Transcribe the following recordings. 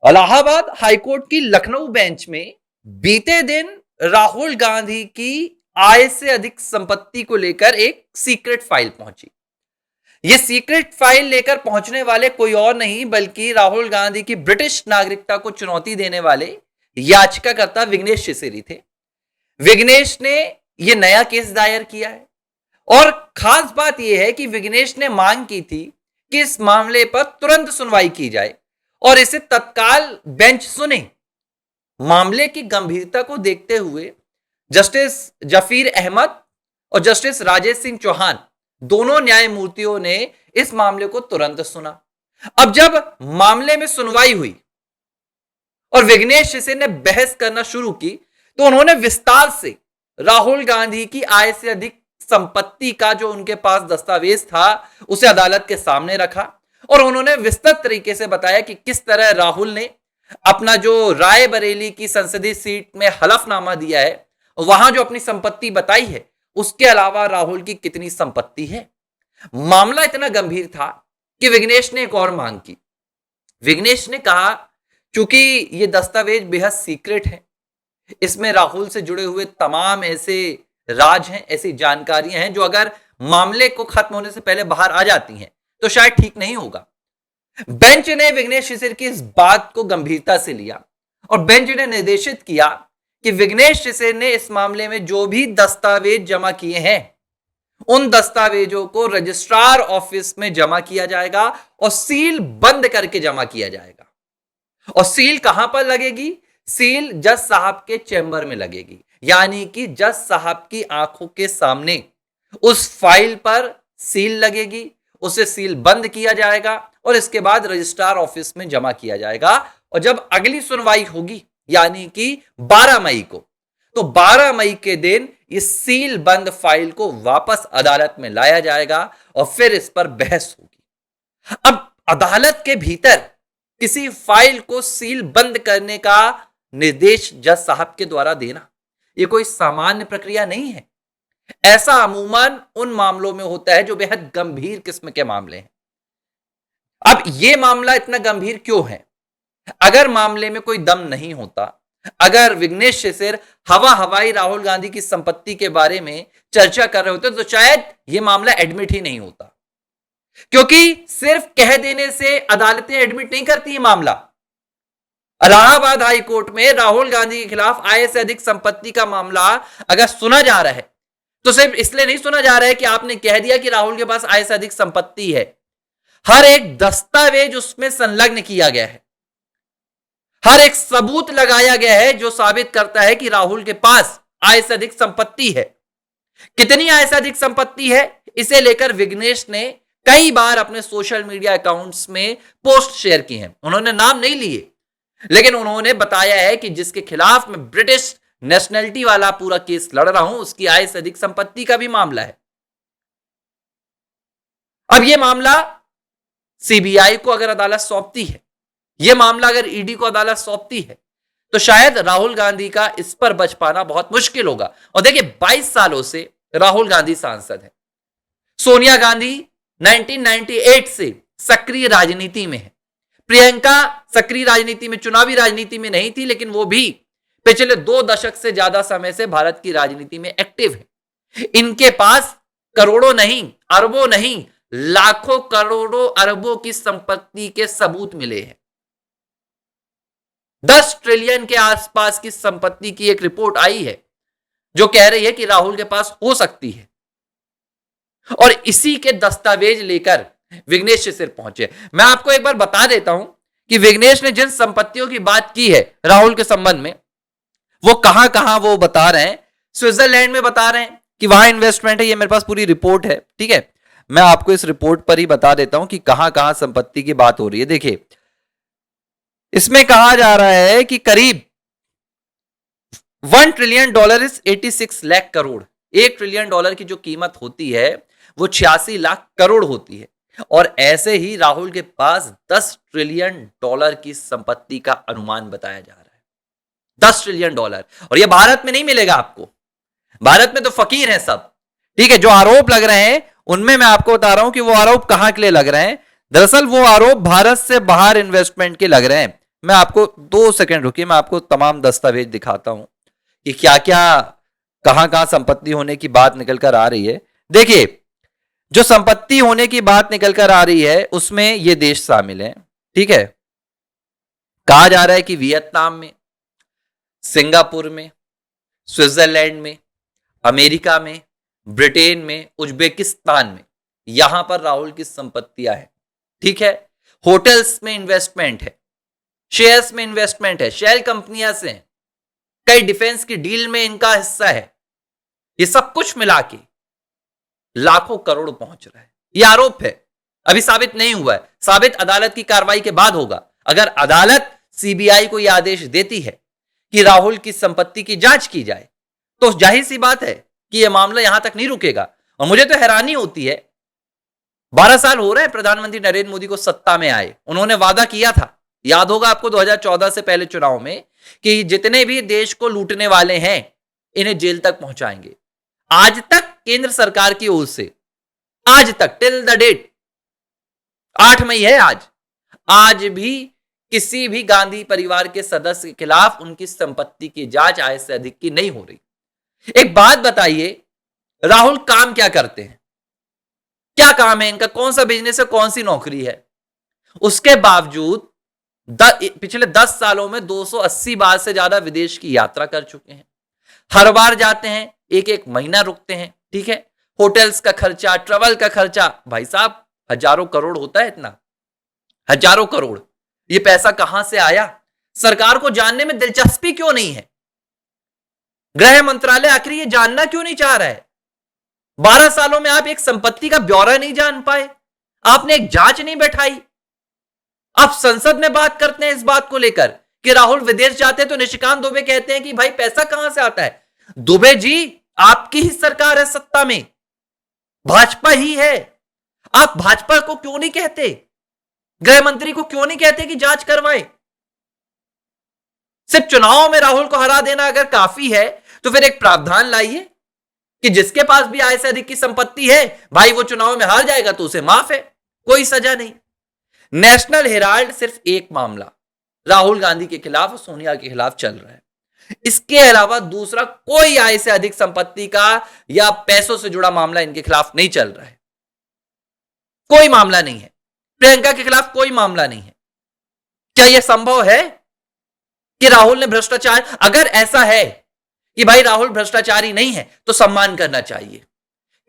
Allahabad high court की Lucknow bench में बीते दिन राहुल गांधी की आय से अधिक संपत्ति को लेकर एक सीक्रेट फाइल पहुंची। यह सीक्रेट फाइल लेकर पहुंचने वाले कोई और नहीं बल्कि राहुल गांधी की ब्रिटिश नागरिकता को चुनौती देने वाले याचिकाकर्ता विघ्नेश शिसिरी थे। विघ्नेश ने यह नया केस दायर किया है और खास बात यह है कि विघ्नेश ने मांग की थी कि इस मामले पर तुरंत सुनवाई की जाए और इसे तत्काल बेंच सुने। मामले की गंभीरता को देखते हुए जस्टिस जफीर अहमद और जस्टिस राजेश सिंह चौहान दोनों न्यायमूर्तियों ने इस मामले को तुरंत सुना। अब जब मामले में सुनवाई हुई और विघ्नेश शिसिर ने बहस करना शुरू की तो उन्होंने विस्तार से राहुल गांधी की आय से अधिक संपत्ति का जो उनके पास दस्तावेज था उसे अदालत के सामने रखा और उन्होंने विस्तृत तरीके से बताया कि किस तरह राहुल ने अपना जो रायबरेली की संसदीय सीट में हलफनामा दिया है वहां जो अपनी संपत्ति बताई है उसके अलावा राहुल की कितनी संपत्ति है। मामला इतना गंभीर था कि विघ्नेश ने एक और मांग की। विघ्नेश ने कहा क्योंकि ये दस्तावेज बेहद सीक्रेट है, इसमें राहुल से जुड़े हुए तमाम ऐसे राज हैं, ऐसी जानकारियां हैं जो अगर मामले को खत्म होने से पहले बाहर आ जाती हैं तो शायद ठीक नहीं होगा। बेंच ने विघ्नेश शिसिर की इस बात को गंभीरता से लिया और बेंच ने निर्देशित किया कि विघ्नेश शिसिर ने इस मामले में जो भी दस्तावेज जमा किए हैं उन दस्तावेजों को रजिस्ट्रार ऑफिस में जमा किया जाएगा और सील बंद करके जमा किया जाएगा। और सील कहां पर लगेगी? सील जज साहब के चैम्बर में लगेगी, यानी कि जज साहब की आंखों के सामने उस फाइल पर सील लगेगी, उसे सील बंद किया जाएगा और इसके बाद रजिस्ट्रार ऑफिस में जमा किया जाएगा। और जब अगली सुनवाई होगी यानी कि 12 मई को, तो 12 मई के दिन इस सील बंद फाइल को वापस अदालत में लाया जाएगा और फिर इस पर बहस होगी। अब अदालत के भीतर किसी फाइल को सील बंद करने का निर्देश जज साहब के द्वारा देना यह कोई सामान्य प्रक्रिया नहीं है। ऐसा अमूमन उन मामलों में होता है जो बेहद गंभीर किस्म के मामले हैं। अब यह मामला इतना गंभीर क्यों है? अगर मामले में कोई दम नहीं होता, अगर विघ्नेश शिसिर हवाई राहुल गांधी की संपत्ति के बारे में चर्चा कर रहे होते तो शायद यह मामला एडमिट ही नहीं होता, क्योंकि सिर्फ कह देने से अदालतें एडमिट नहीं करती मामला। इलाहाबाद हाई कोर्ट में राहुल गांधी के खिलाफ आय से अधिक संपत्ति का मामला अगर सुना जा रहा है तो सिर्फ इसलिए नहीं सुना जा रहा है कि आपने कह दिया कि राहुल के पास आय से अधिक संपत्ति है। हर एक दस्तावेज उसमें संलग्न किया गया है, हर एक सबूत लगाया गया है जो साबित करता है कि राहुल के पास आय से अधिक संपत्ति है। कितनी आय से अधिक संपत्ति है इसे लेकर विघ्नेश ने कई बार अपने सोशल मीडिया अकाउंट्स में पोस्ट शेयर की हैं। उन्होंने नाम नहीं लिए, लेकिन उन्होंने बताया है कि जिसके खिलाफ मैं ब्रिटिश नेशनलिटी वाला पूरा केस लड़ रहा हूं उसकी आय से अधिक संपत्ति का भी मामला है। अब यह मामला सीबीआई को अगर अदालत सौंपती है, यह मामला अगर ईडी को अदालत सौंपती है तो शायद राहुल गांधी का इस पर बच पाना बहुत मुश्किल होगा। और देखिए 22 सालों से राहुल गांधी सांसद है। सोनिया गांधी 1998 से सक्रिय राजनीति में है। प्रियंका सक्रिय राजनीति में, चुनावी राजनीति में नहीं थी, लेकिन वो भी पिछले 2 दशक से ज्यादा समय से भारत की राजनीति में एक्टिव है। इनके पास करोड़ों नहीं, अरबों नहीं, लाखों करोड़ों अरबों की संपत्ति के सबूत मिले हैं। 10 ट्रिलियन के आसपास की संपत्ति की एक रिपोर्ट आई है जो कह रही है कि राहुल के पास हो सकती है। और इसी के दस्तावेज लेकर विघ्नेश शिसिर पहुंचे। मैं आपको एक बार बता देता हूं कि विघ्नेश ने जिन संपत्तियों की बात की है राहुल के संबंध में वो कहां कहां वो बता रहे हैं। स्विट्जरलैंड में बता रहे हैं कि वहां इन्वेस्टमेंट है। ये मेरे पास पूरी रिपोर्ट है, ठीक है। मैं आपको इस रिपोर्ट पर ही बता देता हूं कि कहां कहां संपत्ति की बात हो रही है। देखिए इसमें कहा जा रहा है कि करीब $1 trillion is 86 lakh crore. $1 trillion की जो कीमत होती है वो 86 लाख करोड़ होती है। और ऐसे ही राहुल के पास $10 ट्रिलियन की संपत्ति का अनुमान बताया जा रहा है। $10 ट्रिलियन। और ये भारत में नहीं मिलेगा आपको, भारत में तो फकीर हैं सब, ठीक है। जो आरोप लग रहे हैं उनमें मैं आपको बता रहा हूं कि वो आरोप कहां के लिए लग रहे हैं। दरअसल वो आरोप भारत से बाहर इन्वेस्टमेंट के लग रहे हैं। मैं आपको 2 सेकंड रुकिए, मैं आपको तमाम दस्तावेज दिखाता हूं कि क्या क्या कहां कहां संपत्ति होने की बात निकल कर आ रही है। देखिए, जो संपत्ति होने की बात निकल कर आ रही है उसमें ये देश शामिल है, ठीक है। कहा जा रहा है कि वियतनाम में, सिंगापुर में, स्विट्जरलैंड में, अमेरिका में, ब्रिटेन में, उज्बेकिस्तान में, यहां पर राहुल की संपत्तियां हैं, ठीक है। होटल्स में इन्वेस्टमेंट है, शेयर्स में इन्वेस्टमेंट है, शेल कंपनियां से हैं, कई डिफेंस की डील में इनका हिस्सा है। ये सब कुछ मिला के लाखों करोड़ पहुंच रहा है। यह आरोप है, अभी साबित नहीं हुआ है, साबित अदालत की कार्रवाई के बाद होगा। अगर अदालत सीबीआई को यह आदेश देती है कि राहुल की संपत्ति की जांच की जाए, तो जाहिर सी बात है कि यह मामला यहां तक नहीं रुकेगा। और मुझे तो हैरानी होती है, 12 साल हो रहे हैं प्रधानमंत्री नरेंद्र मोदी को सत्ता में आए। उन्होंने वादा किया था, याद होगा आपको 2014 से पहले चुनाव में, कि जितने भी देश को लूटने वाले हैं इन्हें जेल तक पहुंचाएंगे। आज तक केंद्र सरकार की ओर से, आज तक टिल द डेट, 8 मई है आज भी किसी भी गांधी परिवार के सदस्य के खिलाफ उनकी संपत्ति की जांच आय से अधिक की नहीं हो रही। एक बात बताइए, राहुल काम क्या करते हैं, क्या काम है इनका, कौन सा बिजनेस है, कौन सी नौकरी है? उसके बावजूद पिछले 10 सालों में 280 बार से ज्यादा विदेश की यात्रा कर चुके हैं। हर बार जाते हैं, एक एक महीना रुकते हैं, ठीक है। होटल्स का खर्चा, ट्रेवल का खर्चा, भाई साहब हजारों करोड़ होता है, इतना हजारों करोड़। ये पैसा कहां से आया, सरकार को जानने में दिलचस्पी क्यों नहीं है? गृह मंत्रालय आखिर ये जानना क्यों नहीं चाह रहा है? 12 सालों में आप एक संपत्ति का ब्यौरा नहीं जान पाए, आपने एक जांच नहीं बैठाई। आप संसद में बात करते हैं इस बात को लेकर कि राहुल विदेश जाते हैं, तो निशिकांत दुबे कहते हैं कि भाई पैसा कहां से आता है। दुबे जी, आपकी ही सरकार है सत्ता में, भाजपा ही है, आप भाजपा को क्यों नहीं कहते, गृह मंत्री को क्यों नहीं कहते कि जांच करवाए? सिर्फ चुनाव में राहुल को हरा देना अगर काफी है तो फिर एक प्रावधान लाइए कि जिसके पास भी आय से अधिक की संपत्ति है, भाई वो चुनाव में हार जाएगा तो उसे माफ है, कोई सजा नहीं। नेशनल हेराल्ड सिर्फ एक मामला राहुल गांधी के खिलाफ और सोनिया के खिलाफ चल रहा है, इसके अलावा दूसरा कोई आय से अधिक संपत्ति का या पैसों से जुड़ा मामला इनके खिलाफ नहीं चल रहा है, कोई मामला नहीं है। प्रियंका के खिलाफ कोई मामला नहीं है। क्या यह संभव है कि राहुल ने भ्रष्टाचार, अगर ऐसा है कि भाई राहुल भ्रष्टाचारी नहीं है तो सम्मान करना चाहिए,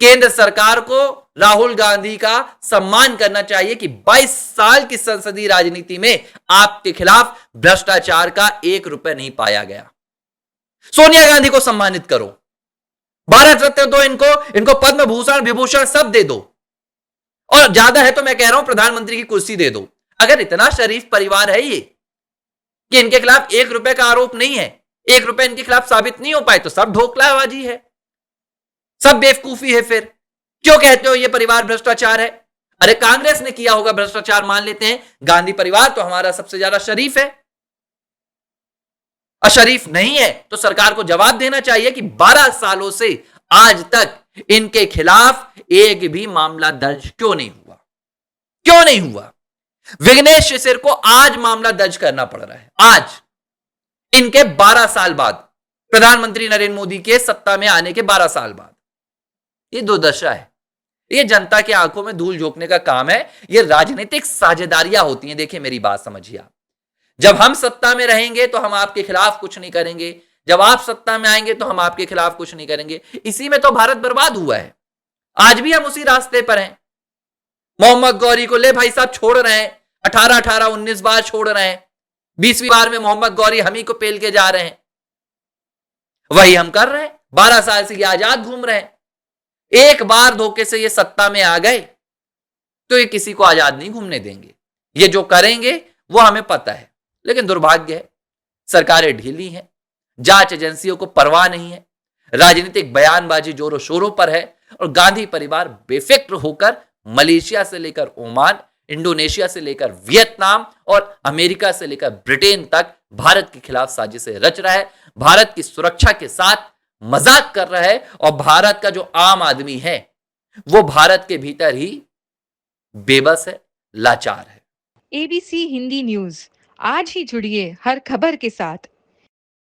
केंद्र सरकार को राहुल गांधी का सम्मान करना चाहिए कि 22 साल की संसदीय राजनीति में आपके खिलाफ भ्रष्टाचार का 1 रुपए नहीं पाया गया। सोनिया गांधी को सम्मानित करो, भारत रत्न दो इनको पद्म भूषण विभूषण सब दे दो, और ज्यादा है तो मैं कह रहा हूं प्रधानमंत्री की कुर्सी दे दो। अगर इतना शरीफ परिवार है ये कि इनके खिलाफ 1 रुपए का आरोप नहीं है, 1 रुपए इनके खिलाफ साबित नहीं हो पाए, तो सब ढोकलाबाजी है, सब बेवकूफी है। फिर क्यों कहते हो ये परिवार भ्रष्टाचार है? अरे कांग्रेस ने किया होगा भ्रष्टाचार, मान लेते हैं, गांधी परिवार तो हमारा सबसे ज्यादा शरीफ है। अशरीफ नहीं है तो सरकार को जवाब देना चाहिए कि 12 सालों से आज तक इनके खिलाफ एक भी मामला दर्ज क्यों नहीं हुआ, क्यों नहीं हुआ? विघ्नेश शिशिर को आज मामला दर्ज करना पड़ रहा है, आज, इनके 12 साल बाद, प्रधानमंत्री नरेंद्र मोदी के सत्ता में आने के 12 साल बाद। ये दुर्दशा है, ये जनता की आंखों में धूल झोंकने का काम है, ये राजनीतिक साझेदारियां होती हैं। देखिए मेरी बात समझिए आप, जब हम सत्ता में रहेंगे तो हम आपके खिलाफ कुछ नहीं करेंगे, जब आप सत्ता में आएंगे तो हम आपके खिलाफ कुछ नहीं करेंगे। इसी में तो भारत बर्बाद हुआ है, आज भी हम उसी रास्ते पर हैं। मोहम्मद गौरी को ले भाई साहब छोड़ रहे हैं, 18 19 बार छोड़ रहे हैं, 20वीं बार में मोहम्मद गौरी हम ही को पेल के जा रहे हैं। वही हम कर रहे हैं, 12 साल से ये आजाद घूम रहे हैं। एक बार धोखे से ये सत्ता में आ गए तो ये किसी को आजाद नहीं घूमने देंगे, ये जो करेंगे वो हमें पता है। लेकिन दुर्भाग्य है, सरकारें ढीली हैं, जांच एजेंसियों को परवाह नहीं है, राजनीतिक बयानबाजी जोरों शोरों पर है, और गांधी परिवार बेफिक्र होकर मलेशिया से लेकर ओमान, इंडोनेशिया से लेकर वियतनाम और अमेरिका से लेकर ब्रिटेन तक भारत के खिलाफ साजिशें रच रहा है, भारत की सुरक्षा के साथ मजाक कर रहा है, और भारत का जो आम आदमी है वो भारत के भीतर ही बेबस है, लाचार है। ABC हिंदी न्यूज आज ही जुड़िए हर खबर के साथ